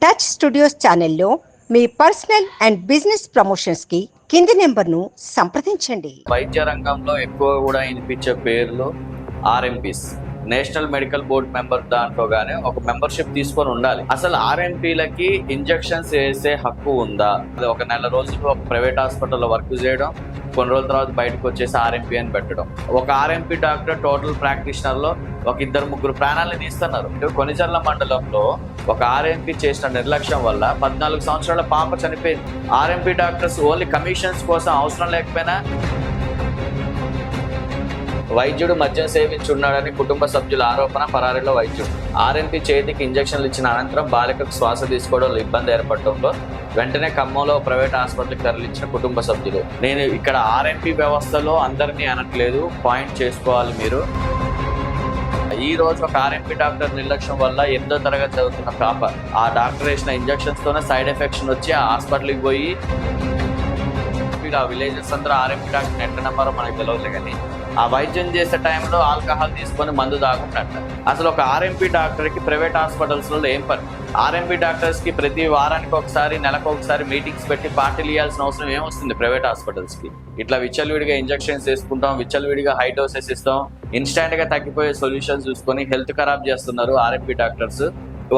Touch studios ఛానల్లో మీ personal and business promotions కి కింది నెంబర్ను సంప్రదించండి. వైద్య రంగంలో ఎక్కువ కూడా వినిపించే పేర్లు RMPs, national medical board member. దాంట్లో గానీ ఒక మెంబర్షిప్ తీసుకొని ఉండాలి. అసలు ఆర్ఎంపీలకి ఇంజెక్షన్స్ వేసే హక్కు ఉందా? ఒక నెల రోజులు ఒక ప్రైవేట్ హాస్పిటల్లో వర్క్ చేయడం, కొన్ని రోజుల తర్వాత బయటకు వచ్చేసి ఆర్ఎంపీ అని పెట్టడం. ఒక ఆర్ఎంపీ డాక్టర్ టోటల్ ప్రాక్టీషనర్ లో ఒక 2-3 ప్రాణాలను తీస్తున్నారు. కొనిజర్ల మండలంలో ఒక ఆర్ఎంపీ చేసిన నిర్లక్ష్యం వల్ల 14 సంవత్సరాల పాప చనిపోయింది. ఆర్ఎంపీ డాక్టర్స్ ఓన్లీ కమిషన్స్ కోసం అవసరం లేకపోయినా వైద్యుడు మద్యం సేవించున్నాడని కుటుంబ సభ్యుల ఆరోపణ. పరారీలో వైద్యుడు. ఆర్ఎంపీ చేతికి ఇంజక్షన్లు ఇచ్చిన అనంతరం బాలికకు శ్వాస తీసుకోవడంలో ఇబ్బంది ఏర్పడటంలో వెంటనే ఖమ్మంలో ప్రైవేట్ హాస్పిటల్కి తరలించిన కుటుంబ సభ్యులు. నేను ఇక్కడ ఆర్ఎంపీ వ్యవస్థలో అందరినీ అనట్లేదు, పాయింట్ చేసుకోవాలి మీరు. ఈ రోజు ఒక ఆర్ఎంపీ డాక్టర్ నిర్లక్ష్యం వల్ల 8వ తరగతి చదువుతున్న పాప ఆ డాక్టర్ వేసిన ఇంజక్షన్స్ తోనే సైడ్ ఎఫెక్ట్స్ వచ్చి ఆ హాస్పిటల్కి పోయి ఆ విలేజెస్ అందరూ ఆర్ఎంపీ డాక్టర్ నెట్ నెంబర్ మనకు తెలియదు, కానీ ఆ వైద్యం చేసే టైంలో ఆల్కహాల్ తీసుకొని మందు తాగుంటారు. అసలు ఒక ఆర్ఎంపీ డాక్టర్కి ప్రైవేట్ హాస్పిటల్స్లో ఏం పని? ఆర్ఎంపీ డాక్టర్స్కి ప్రతి వారానికి ఒకసారి, నెలకు ఒకసారి మీటింగ్స్ పెట్టి పార్టీలు ఇవ్వాల్సిన అవసరం ఏమొస్తుంది ప్రైవేట్ హాస్పిటల్స్కి? ఇట్లా విచ్చలవిడిగా ఇంజక్షన్స్ వేసుకుంటాం, విచ్చలవిడిగా హై డోసెస్ ఇస్తాం, ఇన్స్టాంట్గా తగ్గిపోయే సొల్యూషన్స్ చూసుకొని హెల్త్ ఖరాబ్ చేస్తున్నారు ఆర్ఎంపీ డాక్టర్స్.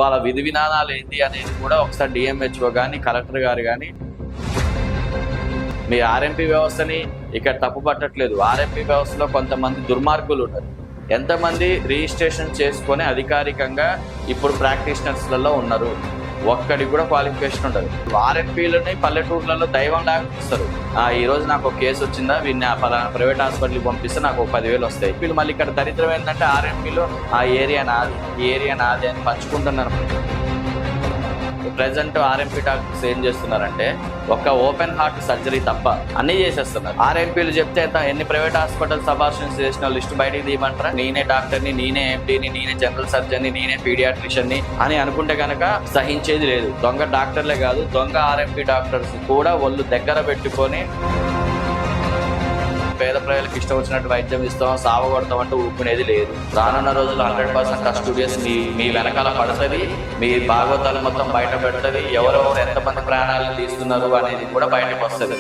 వాళ్ళ విధి విధానాలు ఏంటి అనేది కూడా ఒకసారి డిఎంహెచ్ఓ కానీ కలెక్టర్ గారు కానీ మీ ఆర్ఎంపీ వ్యవస్థని ఇక్కడ తప్పు పట్టట్లేదు. ఆర్ఎంపీ వ్యవస్థలో కొంతమంది దుర్మార్గులు ఉన్నారు. ఎంతమంది రిజిస్ట్రేషన్ చేసుకొని అధికారికంగా ఇప్పుడు ప్రాక్టీషనర్స్లలో ఉన్నారు, ఒక్కడికి కూడా క్వాలిఫికేషన్ ఉండదు. ఆర్ఎంపీలని పల్లెటూర్లలో దైవం లాగా చూస్తారు. ఈ రోజు నాకు ఒక కేసు వచ్చిందా, వీడిని పలానా ప్రైవేట్ హాస్పిటల్కి పంపిస్తే నాకు 10,000 వస్తాయి. వీళ్ళు మళ్ళీ ఇక్కడ దరిద్రం ఏంటంటే ఆర్ఎంపీలో ఆ ఏరియా నాది, ఈ ఏరియా నాది అని పంచుకుంటున్నారు. ప్రెసెంట్ ఆర్ఎంపీ డాక్టర్స్ ఏం చేస్తున్నారంటే ఒక ఓపెన్ హార్ట్ సర్జరీ తప్ప అన్ని చేసేస్తున్నారు. ఆర్ఎంపీలు చెప్తే ఎన్ని ప్రైవేట్ హాస్పిటల్స్ అబార్షన్స్ చేసిన లిస్ట్ బయటికి తీయమంటారా? నేనే డాక్టర్ని, నేనే ఎండీని, నేనే జనరల్ సర్జన్ని, నేనే పీడియాట్రిషియన్ని అని అనుకుంటే కనుక సహించేది లేదు. దొంగ డాక్టర్లే కాదు, దొంగ ఆర్ఎంపీ డాక్టర్స్ కూడా ఒళ్ళు దగ్గర పెట్టుకొని పేద ప్రజలకు ఇష్టం వచ్చినట్టు వైద్యం ఇస్తాం, సావగొడతాం అంటూ ఊపుకునేది లేదు. రానున్న రోజుల్లో 100% కస్టూడియస్ మీ వెనకాల పడుతుంది, మీ భాగవతాలు మొత్తం బయట పెడుతుంది, ఎవరెవరు ఎంతమంది ప్రాణాలను తీస్తున్నారు అనేది కూడా బయటకు వస్తుంది.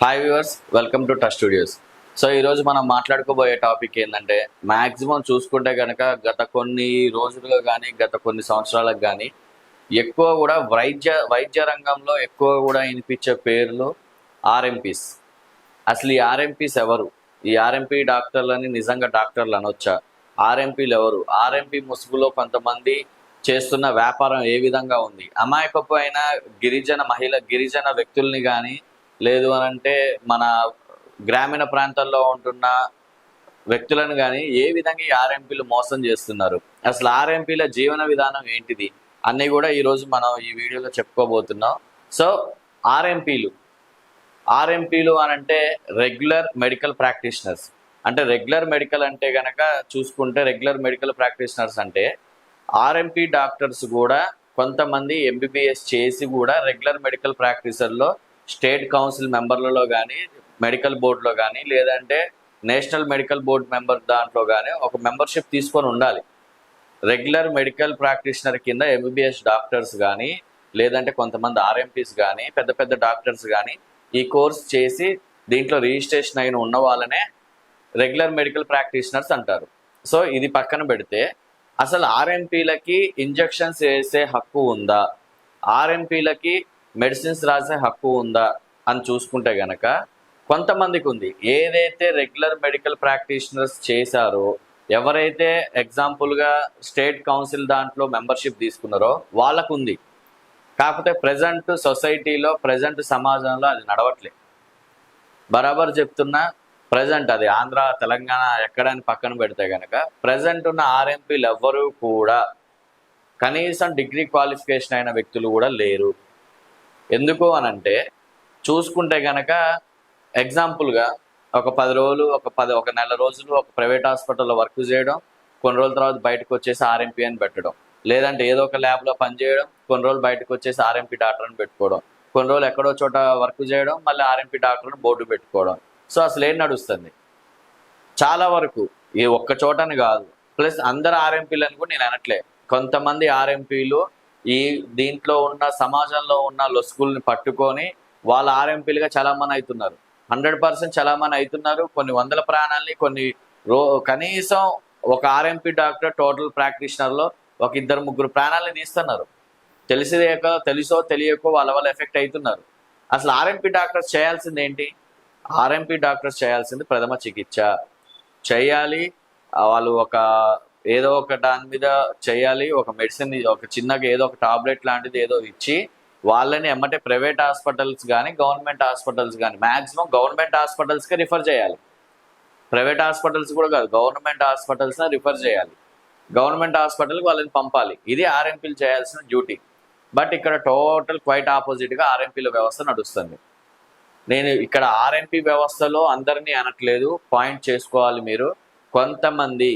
Hi viewers, welcome to touch studios. So ఈరోజు మనం మాట్లాడుకోబోయే టాపిక్ ఏంటంటే, మ్యాక్సిమం చూసుకుంటే కనుక గత కొన్ని రోజులుగా కానీ గత కొన్ని సంవత్సరాలకు కానీ ఎక్కువ కూడా వైద్య రంగంలో ఎక్కువ కూడా వినిపించే పేర్లు ఆర్ఎంపీస్. అసలు ఈ ఆర్ఎంపీస్ ఎవరు? ఈ ఆర్ఎంపీ డాక్టర్లని నిజంగా డాక్టర్లు అనొచ్చా? ఆర్ఎంపీలు ఎవరు? ఆర్ఎంపీ ముసుగులో కొంతమంది చేస్తున్న వ్యాపారం ఏ విధంగా ఉంది? అమాయకపు అయిన గిరిజన వ్యక్తుల్ని కానీ, లేదు అనంటే మన గ్రామీణ ప్రాంతాల్లో ఉంటున్న వ్యక్తులను కానీ ఏ విధంగా ఈ ఆర్ఎంపీలు మోసం చేస్తున్నారు? అసలు ఆర్ఎంపీల జీవన విధానం ఏంటిది అన్నీ కూడా ఈరోజు మనం ఈ వీడియోలో చెప్పుకోబోతున్నాం. సో ఆర్ఎంపీలు అనంటే రెగ్యులర్ మెడికల్ ప్రాక్టీషనర్స్. అంటే రెగ్యులర్ మెడికల్ అంటే కనుక చూసుకుంటే రెగ్యులర్ మెడికల్ ప్రాక్టీషనర్స్ అంటే ఆర్ఎంపీ డాక్టర్స్ కూడా కొంతమంది ఎంబీబీఎస్ చేసి కూడా రెగ్యులర్ మెడికల్ ప్రాక్టీసర్లో స్టేట్ కౌన్సిల్ మెంబర్లలో కానీ, మెడికల్ బోర్డులో కానీ, లేదంటే నేషనల్ మెడికల్ బోర్డ్ మెంబర్ దాంట్లో కానీ ఒక మెంబర్షిప్ తీసుకొని ఉండాలి. రెగ్యులర్ మెడికల్ ప్రాక్టీషనర్ కింద ఎంబీబీఎస్ డాక్టర్స్ కానీ, లేదంటే కొంతమంది ఆర్ఎంపీస్ కానీ, పెద్ద పెద్ద డాక్టర్స్ కానీ ఈ కోర్స్ చేసి దీంట్లో రిజిస్ట్రేషన్ అయిన ఉన్న వాళ్ళనే రెగ్యులర్ మెడికల్ ప్రాక్టీషనర్స్ అంటారు. సో ఇది పక్కన పెడితే అసలు ఆర్ఎంపీలకి ఇంజెక్షన్స్ వేసే హక్కు ఉందా? ఆర్ఎంపీలకి మెడిసిన్స్ రాసే హక్కు ఉందా అని చూసుకుంటే గనక కొంతమందికి ఉంది. ఏదైతే రెగ్యులర్ మెడికల్ ప్రాక్టీషనర్స్ చేశారో, ఎవరైతే ఎగ్జాంపుల్గా స్టేట్ కౌన్సిల్ దాంట్లో మెంబర్షిప్ తీసుకున్నారో వాళ్ళకు ఉంది. కాకపోతే ప్రజెంట్ సొసైటీలో, ప్రజెంట్ సమాజంలో అది నడవట్లేదు. బరాబర్ చెప్తున్నా, ప్రజెంట్ అది ఆంధ్ర, తెలంగాణ ఎక్కడని పక్కన పెడితే కనుక ప్రజెంట్ ఉన్న ఆర్ఎంపీలు ఎవ్వరూ కూడా కనీసం డిగ్రీ క్వాలిఫికేషన్ అయిన వ్యక్తులు కూడా లేరు. ఎందుకు అనంటే చూసుకుంటే కనుక ఎగ్జాంపుల్గా ఒక 10 రోజులు, ఒక నెల రోజులు ఒక ప్రైవేట్ హాస్పిటల్లో వర్క్ చేయడం, కొన్ని రోజుల తర్వాత బయటకు వచ్చేసి ఆర్ఎంపీ అని పెట్టడం, లేదంటే ఏదో ఒక ల్యాబ్లో పనిచేయడం, కొన్ని రోజులు బయటకు వచ్చేసి ఆర్ఎంపీ డాక్టర్ అని పెట్టుకోవడం, కొన్ని రోజులు ఎక్కడో చోట వర్క్ చేయడం, మళ్ళీ ఆర్ఎంపీ డాక్టర్ అని బోర్డు పెట్టుకోవడం. సో అసలు ఏం నడుస్తుంది? చాలా వరకు ఈ ఒక్క చోటని కాదు, ప్లస్ అందరు ఆర్ఎంపీలని కూడా నేను అనట్లే. కొంతమంది ఆర్ఎంపీలు ఈ దీంట్లో ఉన్న సమాజంలో ఉన్న లొసుగుల్ని పట్టుకొని వాళ్ళ ఆర్ఎంపీలుగా చలామణి అవుతున్నారు. 100% చలామణి అవుతున్నారు. కొన్ని వందల ప్రాణాలని కనీసం ఒక ఆర్ఎంపీ డాక్టర్ టోటల్ ప్రాక్టీషనర్లో ఒక 2-3 ప్రాణాలని తీస్తున్నారు. తెలుసో తెలియకో వాళ్ళ వల్ల ఎఫెక్ట్ అవుతున్నారు. అసలు ఆర్ఎంపీ డాక్టర్స్ చేయాల్సింది ఏంటి? ఆర్ఎంపీ డాక్టర్స్ చేయాల్సింది ప్రథమ చికిత్స చేయాలి. వాళ్ళు ఏదో ఒక దాని మీద చేయాలి. ఒక మెడిసిన్, ఒక చిన్నగా ఏదో ఒక టాబ్లెట్ లాంటిది ఏదో ఇచ్చి వాళ్ళని ఎమ్మటే ప్రైవేట్ హాస్పిటల్స్ కానీ గవర్నమెంట్ హాస్పిటల్స్ కానీ, మ్యాక్సిమం గవర్నమెంట్ హాస్పిటల్స్కే రిఫర్ చేయాలి. ప్రైవేట్ హాస్పిటల్స్ కూడా కాదు, గవర్నమెంట్ హాస్పిటల్స్నే రిఫర్ చేయాలి. గవర్నమెంట్ హాస్పిటల్కి వాళ్ళని పంపాలి. ఇది ఆర్ఎంపీలు చేయాల్సిన డ్యూటీ. బట్ ఇక్కడ టోటల్ క్వైట్ ఆపోజిట్గా ఆర్ఎంపీల వ్యవస్థ నడుస్తుంది. నేను ఇక్కడ ఆర్ఎంపీ వ్యవస్థలో అందరినీ అనట్లేదు, పాయింట్ చేసుకోవాలి మీరు. కొంతమంది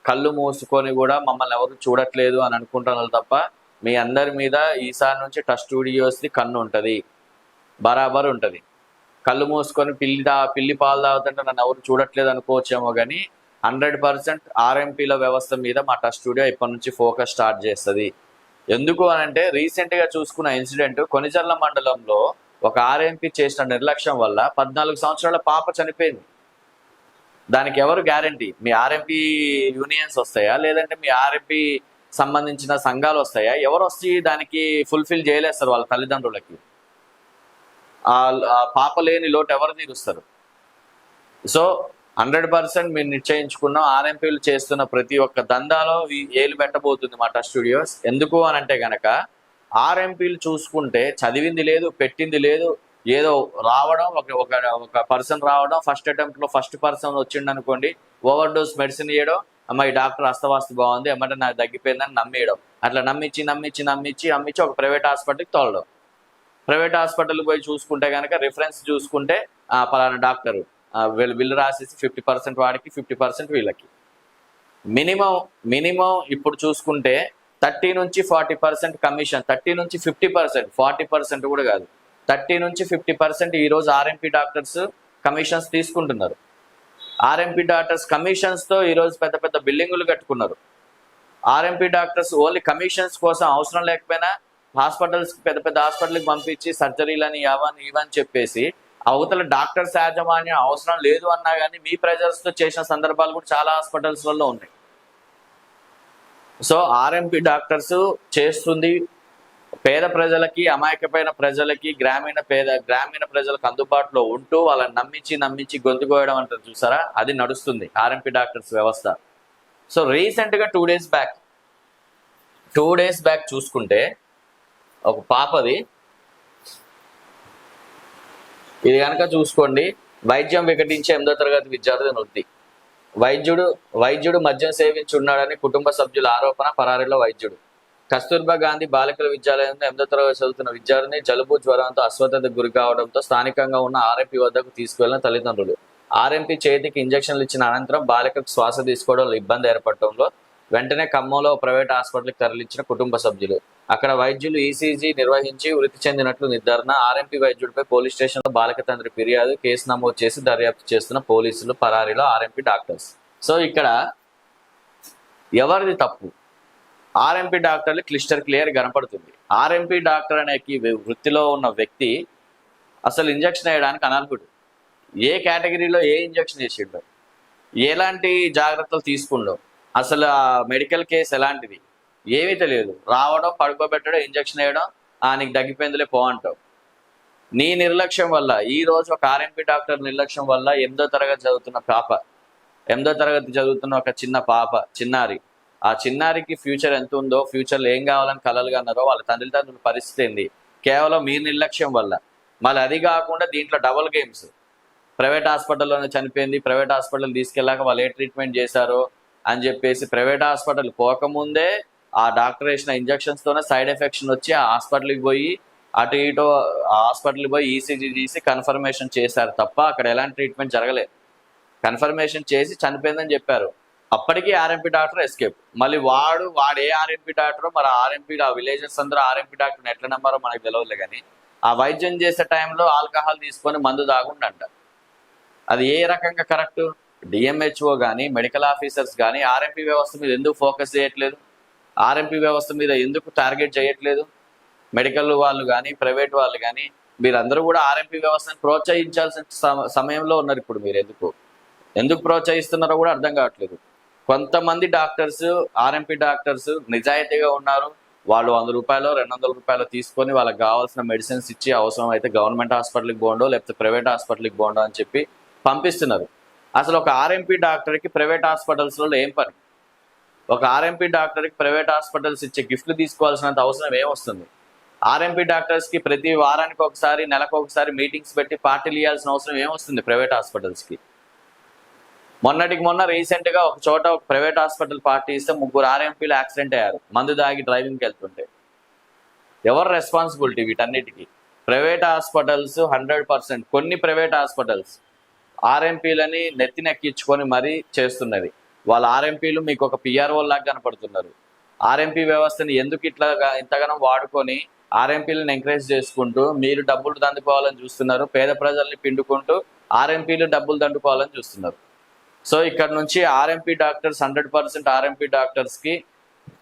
కళ్ళు మూసుకొని కూడా మమ్మల్ని ఎవరు చూడట్లేదు అని అనుకుంటున్నారు తప్ప మీ అందరి మీద ఈసారి నుంచి టచ్ స్టూడియోస్ది కన్ను ఉంటుంది, బరాబర్ ఉంటుంది. కళ్ళు మూసుకొని పిల్లి పాలు తాగుతుంటే నన్ను ఎవరు చూడట్లేదు అనుకోవచ్చేమో, కానీ 100% ఆర్ఎంపీల వ్యవస్థ మీద మా టచ్ స్టూడియో ఇప్పటి నుంచి ఫోకస్ స్టార్ట్ చేస్తుంది. ఎందుకు అనంటే రీసెంట్గా చూసుకున్న ఇన్సిడెంట్, కొనిజర్ల మండలంలో ఒక ఆర్ఎంపీ చేసిన నిర్లక్ష్యం వల్ల 14 సంవత్సరాల పాప చనిపోయింది. దానికి ఎవరు గ్యారంటీ? మీ ఆర్ఎంపీ యూనియన్స్ వస్తాయా, లేదంటే మీ ఆర్ఎంపీ సంబంధించిన సంఘాలు వస్తాయా? ఎవరు వచ్చి దానికి ఫుల్ఫిల్ చేయలేస్తారు వాళ్ళ తల్లిదండ్రులకి? ఆ పాప లేని లోటు ఎవరు తీరుస్తారు? సో 100% మీరు నిశ్చయించుకున్నాం, ఆర్ఎంపీలు చేస్తున్న ప్రతి ఒక్క దందాలో ఏలు పెట్టబోతుంది మా టచ్ స్టూడియోస్. ఎందుకు అనంటే గనక ఆర్ఎంపీలు చూసుకుంటే చదివింది లేదు, పెట్టింది లేదు. ఏదో రావడం, ఒక పర్సన్ రావడం, ఫస్ట్ అటెంప్ట్లో ఫస్ట్ పర్సన్ వచ్చిండు అనుకోండి, ఓవర్ డోస్ మెడిసిన్ ఇవ్వడం, అమ్మ ఈ డాక్టర్ అస్తవాస్తు బాగుంది, అమ్మంటే నాకు తగ్గిపోయిందని నమ్మేయడం. అట్లా నమ్మించి ఒక ప్రైవేట్ హాస్పిటల్కి తోలడం. ప్రైవేట్ హాస్పిటల్కి పోయి చూసుకుంటే కనుక రిఫరెన్స్ చూసుకుంటే పలానా డాక్టరు బిల్లు రాసేసి 50% వాడికి, 50% వీళ్ళకి. మినిమం ఇప్పుడు చూసుకుంటే 30 నుంచి 40% కమిషన్, 30 నుంచి 50%, 40% కూడా కాదు, 30 నుంచి 50% ఈరోజు ఆర్ఎంపీ డాక్టర్స్ కమిషన్స్ తీసుకుంటున్నారు. ఆర్ఎంపీ డాక్టర్స్ కమిషన్స్తో ఈరోజు పెద్ద పెద్ద బిల్డింగులు కట్టుకున్నారు. ఆర్ఎంపీ డాక్టర్స్ ఓన్లీ కమిషన్స్ కోసం అవసరం లేకపోయినా పెద్ద పెద్ద హాస్పిటల్కి పంపించి సర్జరీలని ఇవని చెప్పేసి అవతల డాక్టర్స్ యాజమాన్యం అవసరం లేదు అన్నా కానీ మీ ప్రెజర్స్తో చేసిన సందర్భాలు కూడా చాలా హాస్పిటల్స్లలో ఉన్నాయి. సో ఆర్ఎంపీ డాక్టర్స్ చేస్తుంది పేద ప్రజలకి, అమాయకమైన ప్రజలకి, గ్రామీణ ప్రజలకు అందుబాటులో ఉంటూ వాళ్ళని నమ్మించి గొంతుకోయడం అంటారు చూసారా, అది నడుస్తుంది ఆర్ఎంపీ డాక్టర్స్ వ్యవస్థ. సో రీసెంట్గా 2 డేస్ బ్యాక్ చూసుకుంటే ఒక పాపది, ఇది కనుక చూసుకోండి, వైద్యం వికటించే 8వ తరగతి విద్యార్థి వృద్ధి. వైద్యుడు మద్యం సేవించి ఉన్నాడని కుటుంబ సభ్యుల ఆరోపణ, పరారీలో వైద్యుడు. కస్తూర్బా గాంధీ బాలికల విద్యాలయంలో 8వ తరగతి చదువుతున్న విద్యార్థిని జలుబు జ్వరంతో అస్వస్థతకు గురి కావడంతో స్థానికంగా ఉన్న ఆర్ఎంపీ వద్దకు తీసుకువెళ్లిన తల్లిదండ్రులు. ఆర్ఎంపీ చేతికి ఇంజక్షన్లు ఇచ్చిన అనంతరం బాలికకు శ్వాస తీసుకోవడంలో ఇబ్బంది ఏర్పడటంలో వెంటనే ఖమ్మంలో ప్రైవేట్ హాస్పిటల్కి తరలించిన కుటుంబ సభ్యులు. అక్కడ వైద్యులు ఈసీజీ నిర్వహించి వృత్తి చెందినట్లు నిర్ధారణ. ఆర్ఎంపీ వైద్యుడిపై పోలీస్ స్టేషన్లో బాలిక తండ్రి ఫిర్యాదు, కేసు నమోదు చేసి దర్యాప్తు చేస్తున్న పోలీసులు, పరారీలో ఆర్ఎంపీ డాక్టర్స్. సో ఇక్కడ ఎవరిది తప్పు? ఆర్ఎంపీ డాక్టర్లు క్లియర్ కనపడుతుంది. ఆర్ఎంపీ డాక్టర్ అనే వృత్తిలో ఉన్న వ్యక్తి అసలు ఇంజక్షన్ వేయడానికి అనర్హుడు. ఏ కేటగిరీలో ఏ ఇంజక్షన్ వేసిండో, ఎలాంటి జాగ్రత్తలు తీసుకుండో, అసలు ఆ మెడికల్ కేసు ఎలాంటిది ఏమీ తెలియదు. రావడం, పడుకోబెట్టడం, ఇంజక్షన్ వేయడం, నీకు తగ్గిపోయిందిలే పో అంటావు. నీ నిర్లక్ష్యం వల్ల ఈరోజు ఒక ఆర్ఎంపీ డాక్టర్ నిర్లక్ష్యం వల్ల 8వ తరగతి చదువుతున్న ఒక చిన్నారి, ఆ చిన్నారికి ఫ్యూచర్ ఎంత ఉందో, ఫ్యూచర్లో ఏం కావాలని కలలు కన్నారో, వాళ్ళ తల్లిదండ్రుల పరిస్థితి ఏంది, కేవలం మీ నిర్లక్ష్యం వల్ల. మళ్ళీ అది కాకుండా దీంట్లో డబుల్ గేమ్స్. ప్రైవేట్ హాస్పిటల్లోనే చనిపోయింది, ప్రైవేట్ హాస్పిటల్ తీసుకెళ్ళాక వాళ్ళు ఏ ట్రీట్మెంట్ చేశారో అని చెప్పేసి ప్రైవేట్ హాస్పిటల్ పోకముందే ఆ డాక్టర్ వేసిన ఇంజక్షన్స్తోనే సైడ్ ఎఫెక్షన్ వచ్చి ఆ హాస్పిటల్కి పోయి అటు ఇటు హాస్పిటల్కి పోయి ఈసీజీ చేసి కన్ఫర్మేషన్ చేశారు తప్ప అక్కడ ఎలాంటి ట్రీట్మెంట్ జరగలేదు. కన్ఫర్మేషన్ చేసి చనిపోయిందని చెప్పారు. అప్పటికీ ఆర్ఎంపీ డాక్టర్ ఎస్కేప్. మళ్ళీ వాడు ఏ ఆర్ఎంపీ డాక్టరో, మరి ఆ విలేజెస్ అందరూ ఆర్ఎంపీ డాక్టర్ని ఎట్లా నమ్మారో మనకు తెలియదులే, కానీ ఆ వైద్యం చేసే టైంలో ఆల్కహాల్ తీసుకొని మందు తాగుండంట. అది ఏ రకంగా కరెక్ట్? డిఎంహెచ్ఓ కానీ మెడికల్ ఆఫీసర్స్ కానీ ఆర్ఎంపీ వ్యవస్థ మీద ఎందుకు ఫోకస్ చేయట్లేదు? ఆర్ఎంపీ వ్యవస్థ మీద ఎందుకు టార్గెట్ చేయట్లేదు? మెడికల్ వాళ్ళు కానీ ప్రైవేట్ వాళ్ళు కానీ మీరందరూ కూడా ఆర్ఎంపీ వ్యవస్థను ప్రోత్సహించాల్సిన సమయంలో ఉన్నారు. ఇప్పుడు మీరు ఎందుకు ప్రోత్సహిస్తున్నారో కూడా అర్థం కావట్లేదు. కొంతమంది డాక్టర్స్, ఆర్ఎంపీ డాక్టర్స్ నిజాయితీగా ఉన్నారు. వాళ్ళు 100 రూపాయలు 200 రూపాయలు తీసుకొని వాళ్ళకి కావాల్సిన మెడిసిన్స్ ఇచ్చి అవసరం అయితే గవర్నమెంట్ హాస్పిటల్కి పోండో లేకపోతే ప్రైవేట్ హాస్పిటల్కి పోండో అని చెప్పి పంపిస్తున్నారు. అసలు ఒక ఆర్ఎంపీ డాక్టర్కి ప్రైవేట్ హాస్పిటల్స్లో ఏం పని? ఒక ఆర్ఎంపీ డాక్టర్కి ప్రైవేట్ హాస్పిటల్స్ ఇచ్చే గిఫ్ట్లు తీసుకోవాల్సినంత అవసరం ఏమొస్తుంది? ఆర్ఎంపీ డాక్టర్స్కి ప్రతి వారానికి ఒకసారి, నెలకు ఒకసారి మీటింగ్స్ పెట్టి పార్టీలు ఇవ్వాల్సిన అవసరం ఏమొస్తుంది ప్రైవేట్ హాస్పిటల్స్కి? మొన్నటికి మొన్న రీసెంట్గా ఒక చోట ఒక ప్రైవేట్ హాస్పిటల్ పార్టీ ఇస్తే 3 ఆర్ఎంపీలు యాక్సిడెంట్ అయ్యారు మందు దాగి డ్రైవింగ్కి వెళ్తుంటే. ఎవరు రెస్పాన్సిబిలిటీ వీటన్నిటికీ? ప్రైవేట్ హాస్పిటల్స్ 100%, కొన్ని ప్రైవేట్ హాస్పిటల్స్ ఆర్ఎంపీలని నెత్తినెక్కించుకొని మరీ చేస్తున్నది. వాళ్ళ ఆర్ఎంపీలు మీకు ఒక పిఆర్ఓ లాగా కనపడుతున్నారు. ఆర్ఎంపీ వ్యవస్థని ఎందుకు ఇంతగానో వాడుకొని ఆర్ఎంపీలను ఎంకరేజ్ చేసుకుంటూ మీరు డబ్బులు దండుకోవాలని చూస్తున్నారు, పేద ప్రజల్ని పిండుకుంటూ ఆర్ఎంపీలు డబ్బులు దండుకోవాలని చూస్తున్నారు. సో ఇక్కడ నుంచి ఆర్ఎంపీ డాక్టర్స్ 100% ఆర్ఎంపీ డాక్టర్స్కి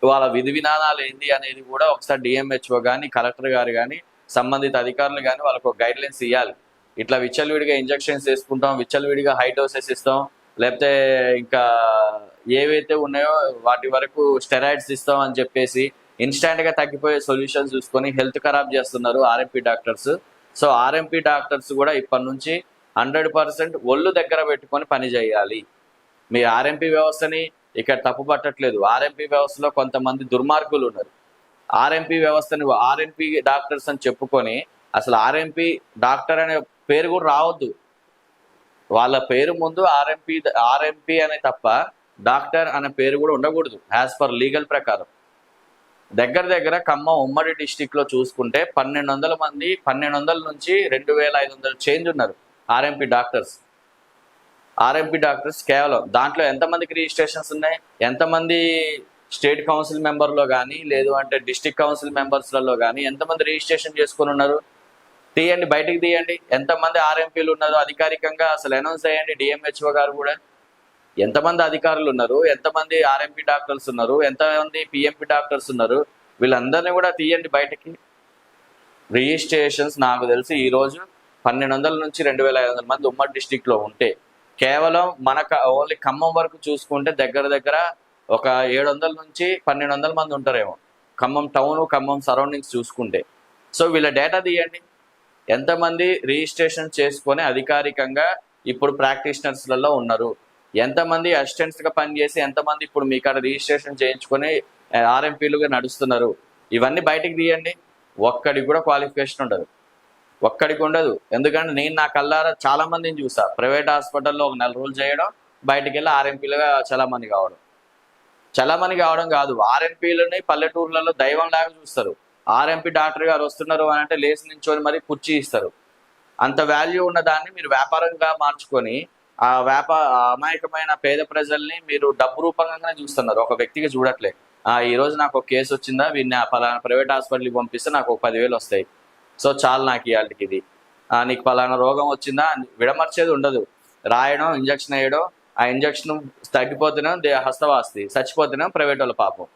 వాళ్ళ విధి విధానాలు ఏంది అనేది కూడా ఒకసారి డిఎంహెచ్ఓ కానీ కలెక్టర్ గారు కానీ సంబంధిత అధికారులు కానీ వాళ్ళకు ఒక గైడ్ లైన్స్ ఇవ్వాలి. ఇట్లా విచ్చలవిడిగా ఇంజెక్షన్స్ వేసుకుంటాం, విచ్చలవిడిగా హై డోసెస్ ఇస్తాం, లేకపోతే ఇంకా ఏవైతే ఉన్నాయో వాటి వరకు స్టెరాయిడ్స్ ఇస్తాం అని చెప్పేసి ఇన్స్టాంట్గా తగ్గిపోయే సొల్యూషన్స్ చూసుకొని హెల్త్ ఖరాబ్ చేస్తున్నారు RMP doctors. So RMP doctors కూడా ఇప్పటి నుంచి 100% ఒళ్ళు దగ్గర పెట్టుకొని పని చేయాలి. మీ ఆర్ఎంపీ వ్యవస్థని ఇక్కడ తప్పు పట్టట్లేదు. ఆర్ఎంపీ వ్యవస్థలో కొంతమంది దుర్మార్గులు ఉన్నారు. ఆర్ఎంపీ వ్యవస్థని ఆర్ఎంపీ డాక్టర్స్ అని చెప్పుకొని అసలు ఆర్ఎంపీ డాక్టర్ అనే పేరు కూడా రావద్దు. వాళ్ళ పేరు ముందు ఆర్ఎంపీ అనే తప్ప డాక్టర్ అనే పేరు కూడా ఉండకూడదు యాజ్ పర్ లీగల్ ప్రకారం. దగ్గర ఖమ్మం ఉమ్మడి డిస్టిక్లో చూసుకుంటే 1200 మంది, 1200 నుంచి 2500 చేంజ్ ఉన్నారు ఆర్ఎంపీ డాక్టర్స్ కేవలం. దాంట్లో ఎంతమందికి రిజిస్ట్రేషన్స్ ఉన్నాయి? ఎంతమంది స్టేట్ కౌన్సిల్ మెంబర్లో కానీ లేదు అంటే డిస్టిక్ కౌన్సిల్ మెంబర్స్లలో కానీ ఎంతమంది రిజిస్ట్రేషన్ చేసుకుని ఉన్నారు? తీయండి, బయటికి తీయండి. ఎంతమంది ఆర్ఎంపీలు ఉన్నారు అధికారికంగా అసలు అనౌన్స్ అయ్యండి. డిఎంహెచ్ఓ గారు కూడా ఎంతమంది అధికారులు ఉన్నారు, ఎంతమంది ఆర్ఎంపీ డాక్టర్స్ ఉన్నారు, ఎంతమంది పిఎంపీ డాక్టర్స్ ఉన్నారు, వీళ్ళందరినీ కూడా తీయండి బయటకి. రిజిస్ట్రేషన్స్ నాకు తెలిసి ఈరోజు 1200 నుంచి 2500 మంది ఉమ్మడి డిస్టిక్లో ఉంటే కేవలం మనకు ఓన్లీ ఖమ్మం వరకు చూసుకుంటే దగ్గర ఒక 700 నుంచి 1200 మంది ఉంటారేమో ఖమ్మం టౌన్, ఖమ్మం సరౌండింగ్స్ చూసుకుంటే. సో వీళ్ళ డేటా తీయండి. ఎంతమంది రిజిస్ట్రేషన్ చేసుకొని అధికారికంగా ఇప్పుడు ప్రాక్టీషనర్స్లలో ఉన్నారు, ఎంతమంది అసిస్టెంట్స్గా పనిచేసి ఎంతమంది ఇప్పుడు మీ కాడ రిజిస్ట్రేషన్ చేయించుకొని ఆర్ఎంపీలుగా నడుస్తున్నారు, ఇవన్నీ బయటికి తీయండి. ఒక్కడికి కూడా క్వాలిఫికేషన్ ఉండదు. ఎందుకంటే నేను నా కల్లారా చాలా మందిని చూసా. ప్రైవేట్ హాస్పిటల్లో ఒక 4 రోజులు చేయడం, బయటికి వెళ్ళి ఆర్ఎంపీలుగా చలామణి కావడం కాదు, ఆర్ఎంపీలని పల్లెటూర్లలో దైవం లాగా చూస్తారు. ఆర్ఎంపీ డాక్టర్ గారు వస్తున్నారు అని అంటే లేచి నించొని మరి కుర్చీ ఇస్తారు. అంత వాల్యూ ఉన్న దాన్ని మీరు వ్యాపారంగా మార్చుకొని ఆ అమాయకమైన పేద ప్రజల్ని మీరు డబ్బు రూపంగానే చూస్తున్నారు, ఒక వ్యక్తిగా చూడట్లే. ఈ రోజు నాకు ఒక కేసు వచ్చిందా, వీడిని పలానా ప్రైవేట్ హాస్పిటల్కి పంపిస్తే నాకు ఒక 10,000 వస్తాయి, సో చాలు నాకు ఇవాళకి ఇది. నీకు పలానా రోగం వచ్చిందా, విడమర్చేది ఉండదు. రాయడం, ఇంజక్షన్ వేయడం, ఆ ఇంజక్షన్ తగ్గిపోతేనే హస్తవాస్తి, చచ్చిపోతేనే ప్రైవేట్ వాళ్ళ పాపం.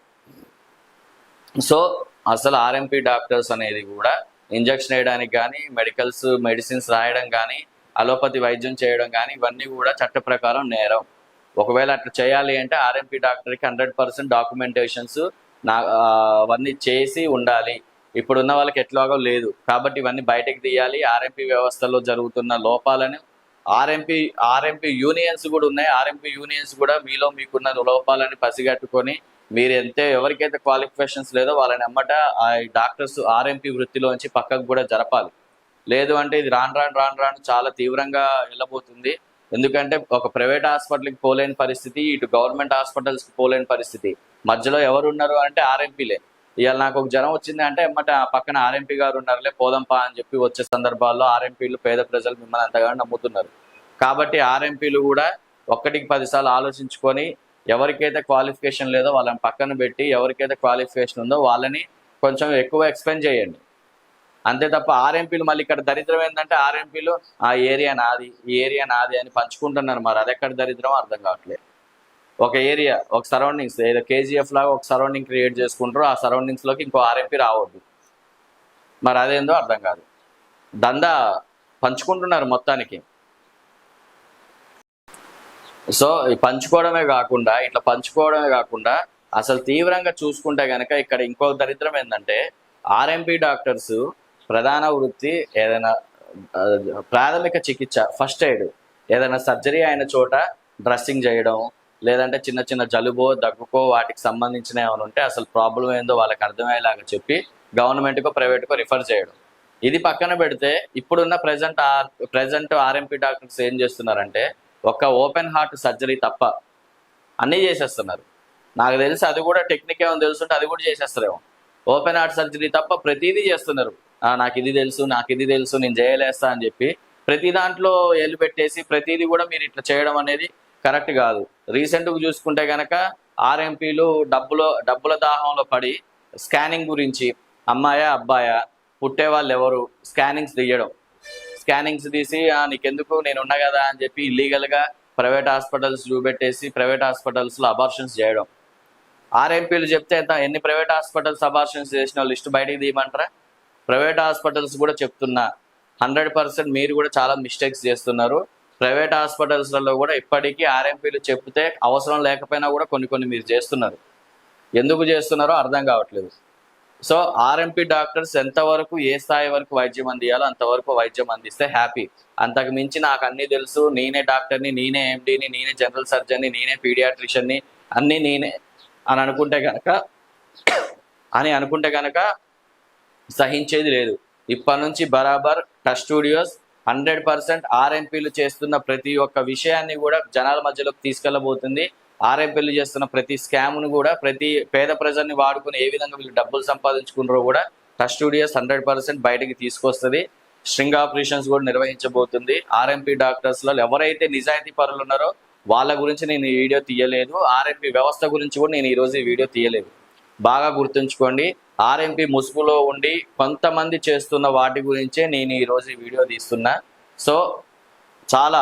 సో అసలు ఆర్ఎంపీ డాక్టర్స్ అనేది కూడా ఇంజక్షన్ వేయడానికి కానీ, మెడిసిన్స్ రాయడం కానీ, అలోపతి వైద్యం చేయడం కానీ ఇవన్నీ కూడా చట్ట ప్రకారం నేరం. ఒకవేళ అట్లా చేయాలి అంటే ఆర్ఎంపీ డాక్టర్కి 100% డాక్యుమెంటేషన్స్ అవన్నీ చేసి ఉండాలి. ఇప్పుడున్న వాళ్ళకి ఎట్లాగో లేదు కాబట్టి ఇవన్నీ బయటకు తీయాలి. ఆర్ఎంపీ వ్యవస్థలో జరుగుతున్న లోపాలను ఆర్ఎంపీ యూనియన్స్ కూడా ఉన్నాయి. ఆర్ఎంపీ యూనియన్స్ కూడా మీకున్న లోపాలని పసిగట్టుకొని మీరు ఎవరికైతే క్వాలిఫికేషన్స్ లేదో వాళ్ళని అమ్మట ఆ డాక్టర్స్ ఆర్ఎంపీ వృత్తిలోంచి పక్కకు కూడా జరపాలి. లేదు అంటే ఇది రాను చాలా తీవ్రంగా వెళ్ళబోతుంది. ఎందుకంటే ఒక ప్రైవేట్ హాస్పిటల్కి పోలేని పరిస్థితి, ఇటు గవర్నమెంట్ హాస్పిటల్స్కి పోలేని పరిస్థితి. మధ్యలో ఎవరు ఉన్నారు అంటే ఆర్ఎంపీలే. ఇవాళ నాకు ఒక జ్వరం వచ్చింది అంటే ఎమ్మట పక్కన ఆర్ఎంపీ గారు ఉన్నారులే పోదంపా అని చెప్పి వచ్చే సందర్భాల్లో ఆర్ఎంపీలు పేద ప్రజలు మిమ్మల్ని అంతగా నమ్ముతున్నారు. కాబట్టి ఆర్ఎంపీలు కూడా 1కి 10 సార్లు ఆలోచించుకొని ఎవరికైతే క్వాలిఫికేషన్ లేదో వాళ్ళని పక్కన పెట్టి ఎవరికైతే క్వాలిఫికేషన్ ఉందో వాళ్ళని కొంచెం ఎక్కువ ఎక్స్ప్లెయిన్ చేయండి. అంతే తప్ప ఆర్ఎంపీలు మళ్ళీ ఇక్కడ దరిద్రం ఏంటంటే ఆర్ఎంపీలు ఆ ఏరియా నాది, ఈ ఏరియా నాది అని పంచుకుంటున్నారు. మరి అది ఎక్కడ దరిద్రం అర్థం కావట్లేదు. ఒక ఏరియా, ఒక సరౌండింగ్స్, ఏదో కేజీఎఫ్ లాగా ఒక సరౌండింగ్ క్రియేట్ చేసుకుంటారు. ఆ సరౌండింగ్స్లోకి ఇంకో ఆర్ఎంపీ రావద్దు. మరి అదేందో అర్థం కాదు. దందా పంచుకుంటున్నారు మొత్తానికి. సో పంచుకోవడమే కాకుండా అసలు తీవ్రంగా చూసుకుంటే కనుక ఇక్కడ ఇంకో దరిద్రం ఏంటంటే ఆర్ఎంపీ డాక్టర్స్ ప్రధాన వృత్తి ఏదైనా ప్రాథమిక చికిత్స, ఫస్ట్ ఎయిడ్, ఏదైనా సర్జరీ అయిన చోట డ్రెస్సింగ్ చేయడం, లేదంటే చిన్న చిన్న జలుబో దగ్గుకో వాటికి సంబంధించిన ఏమైనా ఉంటే అసలు ప్రాబ్లం ఏందో వాళ్ళకి అర్థమయ్యేలాగా చెప్పి గవర్నమెంట్కో ప్రైవేట్కో రిఫర్ చేయడం. ఇది పక్కన పెడితే ఇప్పుడున్న ప్రజెంట్ ఆర్ఎంపీ డాక్టర్స్ ఏం చేస్తున్నారంటే ఒక్క ఓపెన్ హార్ట్ సర్జరీ తప్ప అన్నీ చేసేస్తున్నారు. నాకు తెలిసి అది కూడా టెక్నిక్ ఏమో తెలుసుంటే అది కూడా చేసేస్తారేమో. ఓపెన్ హార్ట్ సర్జరీ తప్ప ప్రతిదీ చేస్తున్నారు. నాకు ఇది తెలుసు నేను చేయలేస్తా అని చెప్పి ప్రతి దాంట్లో ఏళ్ళు పెట్టేసి ప్రతిదీ కూడా మీరు ఇట్లా చేయడం అనేది కరెక్ట్ కాదు. రీసెంట్గా చూసుకుంటే కనుక ఆర్ఎంపీలు డబ్బుల దాహంలో పడి స్కానింగ్ గురించి అమ్మాయా అబ్బాయా పుట్టే వాళ్ళు ఎవరు స్కానింగ్స్ తీసి నీకెందుకు నేను ఉన్నా కదా అని చెప్పి ఇల్లీగల్గా ప్రైవేట్ హాస్పిటల్స్ చూపెట్టేసి ప్రైవేట్ హాస్పిటల్స్లో అబార్షన్స్ చేయడం. ఆర్ఎంపీలు చెప్తే ఎన్ని ప్రైవేట్ హాస్పిటల్స్ అబార్షన్స్ చేసిన లిస్ట్ బయటికి తీయమంటారా? ప్రైవేట్ హాస్పిటల్స్ కూడా చెప్తున్నా 100% మీరు కూడా చాలా మిస్టేక్స్ చేస్తున్నారు. ప్రైవేట్ హాస్పిటల్స్లలో కూడా ఇప్పటికీ ఆర్ఎంపీలు చెప్తే అవసరం లేకపోయినా కూడా కొన్ని మీరు చేస్తున్నారు. ఎందుకు చేస్తున్నారో అర్థం కావట్లేదు. సో ఆర్ఎంపీ డాక్టర్స్ ఎంతవరకు ఏ స్థాయి వరకు వైద్యం అందియాలో అంతవరకు వైద్యం అందిస్తే హ్యాపీ. అంతకు మించి నాకు అన్నీ తెలుసు, నేనే డాక్టర్ని, నేనే ఎండీని, నేనే జనరల్ సర్జన్ని, నేనే పీడియాట్రిషియన్ని, అన్నీ నేనే అని అనుకుంటే కనుక సహించేది లేదు. ఇప్పటి నుంచి బరాబర్ టచ్ స్టూడియోస్ 100% ఆర్ఎంపీలు చేస్తున్న ప్రతి ఒక్క విషయాన్ని కూడా జనాల మధ్యలోకి తీసుకెళ్ళబోతుంది. ఆర్ఎంపీలు చేస్తున్న ప్రతి స్కామ్ను కూడా, ప్రతి పేద ప్రజల్ని వాడుకుని ఏ విధంగా వీళ్ళు డబ్బులు సంపాదించుకున్నారో కూడా టచ్ స్టూడియోస్ 100% బయటికి తీసుకొస్తుంది. స్ట్రింగ్ ఆపరేషన్స్ కూడా నిర్వహించబోతుంది. ఆర్ఎంపీ డాక్టర్స్లో ఎవరైతే నిజాయితీ పరులు ఉన్నారో వాళ్ళ గురించి నేను ఈ వీడియో తీయలేదు. ఆర్ఎంపీ వ్యవస్థ గురించి కూడా నేను ఈరోజు ఈ వీడియో తీయలేదు. బాగా గుర్తుంచుకోండి, ఆర్ఎంపీ ముసుగులో ఉండి కొంతమంది చేస్తున్న వాటి గురించే నేను ఈరోజు ఈ వీడియో తీస్తున్నా. సో చాలా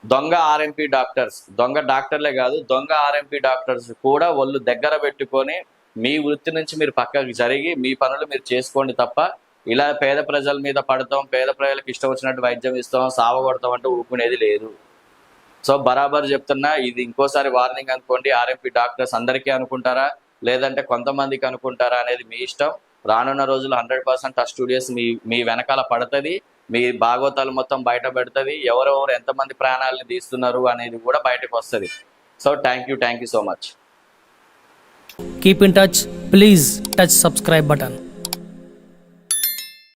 దొంగ ఆర్ఎంపీ డాక్టర్స్, దొంగ డాక్టర్లే కాదు, దొంగ ఆర్ఎంపీ డాక్టర్స్ కూడా ఒళ్ళు దగ్గర పెట్టుకొని మీ వృత్తి నుంచి మీరు పక్కకి జరిగి మీ పనులు మీరు చేసుకోండి తప్ప ఇలా పేద ప్రజల మీద పడతాం, పేద ప్రజలకు ఇష్టం వచ్చినట్టు వైద్యం ఇస్తాం, సావగొడతాం అంటే ఊపుకునేది లేదు. సో బరాబర్ చెప్తున్నా, ఇది ఇంకోసారి వార్నింగ్ అనుకోండి. ఆర్ఎంపీ డాక్టర్స్ అందరికీ అనుకుంటారా లేదంటే కొంతమందికి అనుకుంటారా అనేది మీ ఇష్టం. రానున్న రోజులు 100% టచ్ స్టూడియోస్ మీ వెనకాల పడుతుంది. మీ భాగవతాలు మొత్తం బయట పెడుతుంది. ఎవరెవరు ఎంతమంది ప్రాణాలను తీస్తున్నారు అనేది కూడా బయటకు వస్తుంది. So thank you so much. Keep in touch. Please touch subscribe button.